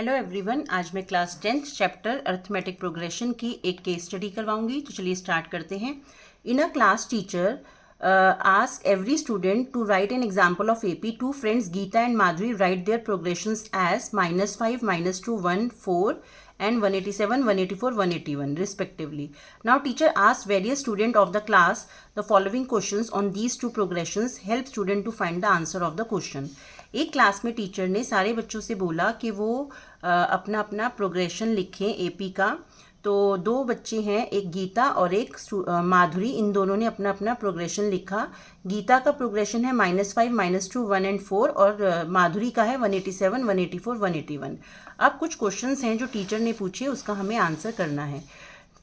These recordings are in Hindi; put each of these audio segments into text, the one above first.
हेलो एवरीवन, आज मैं class 10th chapter arithmetic progression की एक केस स्टडी करवाऊंगी। तो चलिए स्टार्ट करते हैं। In a class teacher ask every student to write an example of AP. Two friends Gita and Madhuri write their progressions as -5, -2, 1, 4 and 187, 184, 181 respectively. Now teacher asks various students of the class the following questions on these two progressions. Help student to find the answer of the question. एक क्लास में टीचर ने सारे बच्चों से बोला कि वो अपना अपना प्रोग्रेशन लिखें एपी का। तो दो बच्चे हैं, एक गीता और एक माधुरी, इन दोनों ने अपना अपना प्रोग्रेशन लिखा। गीता का प्रोग्रेशन है -5, -2, 1 and 4 और माधुरी का है 187, 184, 181। अब कुछ क्वेश्चंस हैं जो टीचर ने पूछे, उसका हमें आंसर करना है।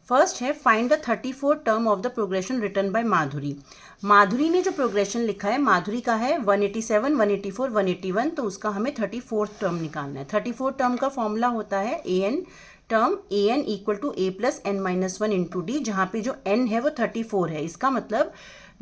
फर्स्ट है find the 34 term of the progression written by Madhuri. Madhuri ने जो प्रोग्रेशन लिखा है, माधुरी का है 187, 184, 181, तो उसका हमें 34th टर्म निकालना है। 34 टर्म का फॉर्मूला होता है an term an equal to a plus n minus 1 into D, जहाँ पे जो n है वो 34 है। इसका मतलब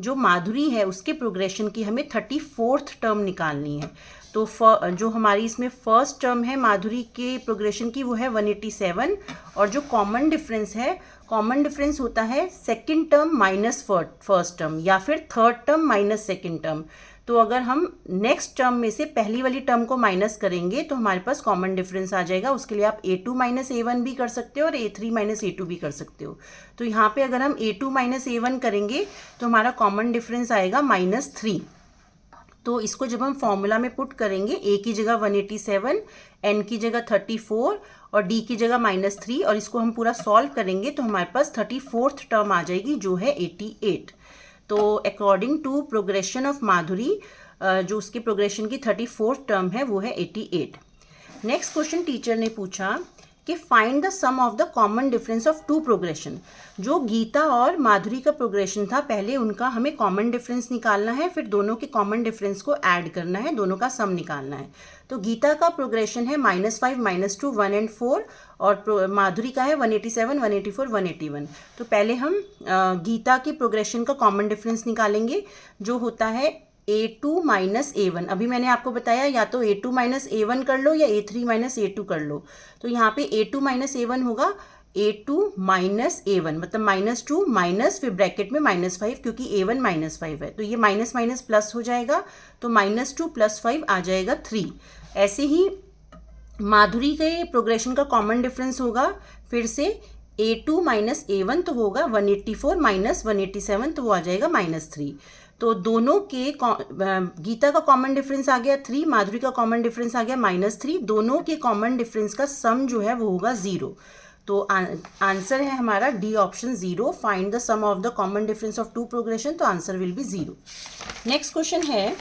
जो माधुरी है उसके प्रोग्रेशन की हमें 34th टर्म निकालनी है। तो जो हमारी इसमें फर्स्ट टर्म है माधुरी के प्रोग्रेशन की वो है 187, और जो कॉमन डिफरेंस है, कॉमन डिफरेंस होता है second term minus first term या फिर third term minus second term. तो अगर हम नेक्स्ट टर्म में से पहली वाली टर्म को माइनस करेंगे तो हमारे पास कॉमन डिफरेंस आ जाएगा। उसके लिए आप a2 माइनस a1 भी कर सकते हो और a3 माइनस a2 भी कर सकते हो। तो यहाँ पे अगर हम a2 माइनस a1 करेंगे तो हमारा कॉमन डिफरेंस आएगा -3। तो इसको जब हम फॉर्मूला में पुट करेंगे, a की जगह 187, n की जगह 34 और d की जगह -3, और इसको हम पूरा सॉल्व करेंगे तो हमारे पास 34th टर्म आ जाएगी जो है 88। तो अकॉर्डिंग टू प्रोग्रेशन ऑफ माधुरी, जो उसकी प्रोग्रेशन की 34th टर्म है वो है 88। नेक्स्ट क्वेश्चन टीचर ने पूछा कि find the sum of the common difference of two progression. जो गीता और माधुरी का प्रोग्रेशन था, पहले उनका हमें कॉमन डिफरेंस निकालना है, फिर दोनों के कॉमन डिफरेंस को ऐड करना है, दोनों का सम निकालना है। तो गीता का प्रोग्रेशन है -5, -2, 1 and 4 और माधुरी का है 187, 184, 181। तो पहले हम गीता के प्रोग्रेशन का कॉमन डिफरेंस निकालेंगे, जो होता है a2 माइनस a1। अभी मैंने आपको बताया या तो a2 माइनस a1 कर लो या a3 माइनस a2 कर लो। तो यहाँ पे a2 माइनस a1 होगा a2 माइनस a1, मतलब -2 माइनस फिर ब्रैकेट में -5, क्योंकि a1 -5 है तो ये माइनस माइनस प्लस हो जाएगा। तो -2 + 5 आ जाएगा 3। ऐसे ही माधुरी के प्रोग्रेशन का कॉमन डिफरेंस होगा फिर से a2 माइनस a1, तो वो होगा 184 माइनस 187, तो वो आ जाएगा -3। तो दोनों के गीता का कॉमन डिफरेंस आ गया 3, माधुरी का कॉमन डिफरेंस आ गया -3। दोनों के कॉमन डिफरेंस का सम जो है वो होगा 0। तो आंसर है हमारा D option 0। Find the sum of the common difference of two progression, तो answer will be 0। Next question है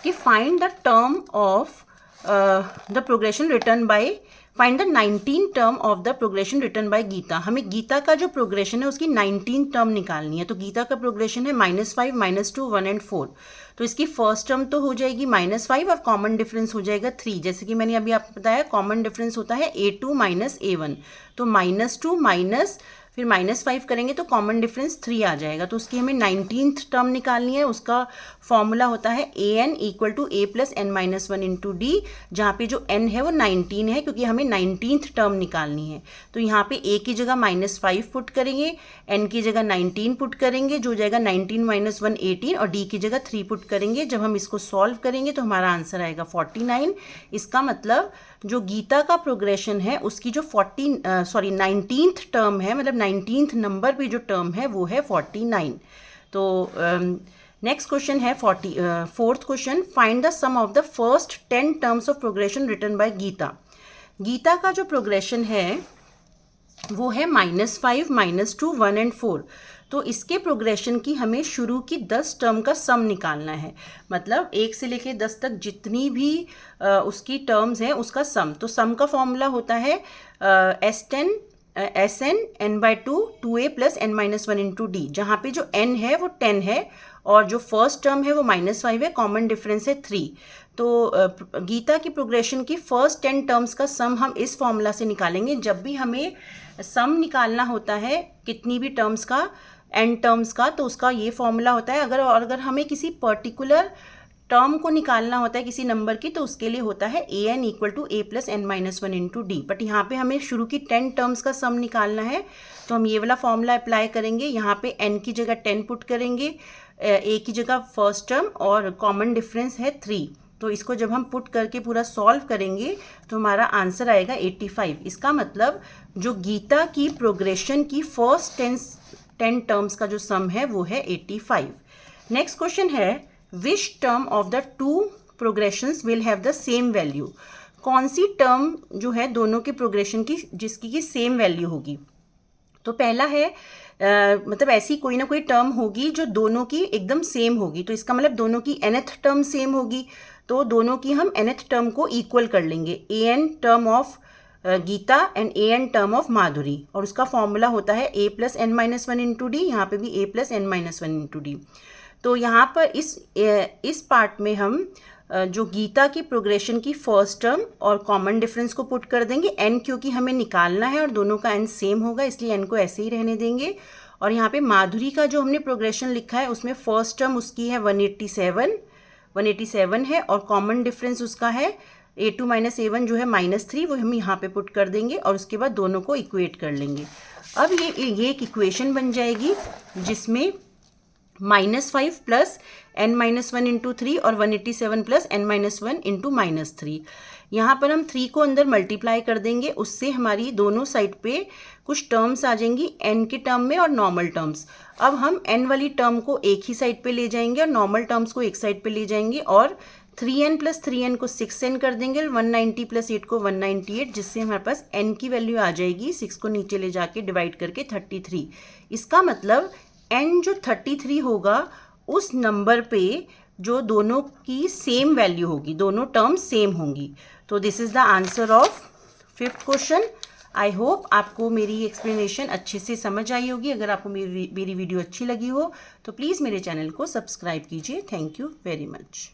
कि find the term of the progression return by, find the 19 term of the progression return by Gita. हमें गीता का जो प्रोग्रेशन है उसकी 19 टर्म निकालनी है। तो गीता का प्रोग्रेशन है -5, -2, 1 and 4। तो इसकी फर्स्ट टर्म तो हो जाएगी -5 और कॉमन डिफरेंस हो जाएगा 3। जैसे कि मैंने अभी आपको बताया, कॉमन डिफरेंस होता है a2 माइनस a1। तो -2 माइनस फिर -5 करेंगे तो कॉमन डिफरेंस 3 आ जाएगा। तो उसकी हमें 19th टर्म निकालनी है। उसका फॉर्मूला होता है an equal to a plus n minus 1 into D, जहाँ पे जो n है वो 19 है, क्योंकि हमें 19th टर्म निकालनी है। तो यहाँ पे a की जगह -5 पुट करेंगे, n की जगह 19 पुट करेंगे, जो हो जाएगा 19 माइनस 1 18, और d की जगह 3 पुट करेंगे। जब हम इसको सॉल्व करेंगे तो हमारा आंसर आएगा 49। इसका मतलब जो गीता का प्रोग्रेशन है उसकी जो 19th टर्म है, मतलब 19th नंबर पे जो टर्म है वो है 49। तो नेक्स्ट क्वेश्चन है 4th question, find the sum of the first 10 terms of progression written by Geeta. Geeta का जो प्रोग्रेशन है वो है -5, -2, 1 and 4। तो इसके प्रोग्रेशन की हमें शुरू की 10 टर्म का सम निकालना है, मतलब 1 से लेके 10 तक जितनी भी उसकी टर्म्स हैं उसका सम। तो सम का फॉर्मूला होता है Sn n/2 2a plus n minus 1 into D, जहाँ पे जो n है वो 10 है और जो फर्स्ट टर्म है वो -5 है, कॉमन डिफरेंस है 3। तो गीता की प्रोग्रेशन की फर्स्ट 10 टर्म्स का सम हम इस फॉर्मूला से निकालेंगे। जब भी हमें सम निकालना होता है कितनी भी टर्म्स का, n टर्म्स का, तो उसका ये फॉर्मूला होता है। अगर हमें किसी पर्टिकुलर टर्म को निकालना होता है किसी नंबर की, तो उसके लिए होता है a n equal to a plus n minus one into d. But यहाँ पे हमें शुरू की 10 टर्म्स का सम निकालना है, तो हम ये वाला फॉर्मूला अप्लाई करेंगे। यहाँ पे एन की जगह 10 पुट करेंगे, ए की जगह फर्स्ट टर्म, और कॉमन डिफरेंस है 3। तो इसको जब हम पुट करके पूरा सॉल्व करेंगे तो हमारा आंसर आएगा 85। इसका मतलब जो गीता की प्रोग्रेशन की फर्स्ट 10 टर्म्स का जो सम है वो है 85। नेक्स्ट क्वेश्चन है, which term of the two progressions will have the same value. कौन सी टर्म जो है दोनों के प्रोग्रेशन की जिसकी की सेम वैल्यू होगी। तो पहला है मतलब ऐसी कोई ना कोई टर्म होगी जो दोनों की एकदम सेम होगी, तो इसका मतलब दोनों की nth टर्म सेम होगी, तो दोनों की हम nth टर्म को इक्वल कर लेंगे। A n term of Gita and a n term of Madhuri, और उसका फॉर्मूला होता है a plus n minus one into d. यहाँ पर भी a plus n minus one into d. तो यहाँ पर इस पार्ट में हम जो गीता की प्रोग्रेशन की फर्स्ट टर्म और कॉमन डिफरेंस को पुट कर देंगे। एन क्योंकि हमें निकालना है और दोनों का एन सेम होगा, इसलिए एन को ऐसे ही रहने देंगे। और यहाँ पे माधुरी का जो हमने प्रोग्रेशन लिखा है उसमें फर्स्ट टर्म उसकी है 187 है, और कॉमन डिफरेंस उसका है a2 माइनस a1 जो है -3, वो हम यहाँ पे पुट कर देंगे और उसके बाद दोनों को इक्वेट कर लेंगे। अब ये एक इक्वेशन बन जाएगी जिसमें -5 plus n minus one into 3 और 187 plus n minus one into -3। यहाँ पर हम 3 को अंदर मल्टीप्लाई कर देंगे, उससे हमारी दोनों साइड पे कुछ टर्म्स आ जाएंगी n के टर्म में और नॉर्मल टर्म्स। अब हम n वाली टर्म को एक ही साइड पे ले जाएंगे और नॉर्मल टर्म्स को एक साइड पे ले जाएंगे, और 3n प्लस 3n को 6n कर देंगे, 190 प्लस 8 को 198, जिससे हमारे पास n की वैल्यू आ जाएगी 6 को नीचे ले जाके डिवाइड करके 33। इसका मतलब n जो 33 होगा उस नंबर पे जो दोनों की सेम वैल्यू होगी, दोनों टर्म्स सेम होंगी। तो this is the answer of 5th question. I hope आपको मेरी एक्सप्लेनेशन अच्छे से समझ आई होगी। अगर आपको मेरी वीडियो अच्छी लगी हो तो प्लीज़ मेरे चैनल को सब्सक्राइब कीजिए। Thank you very much.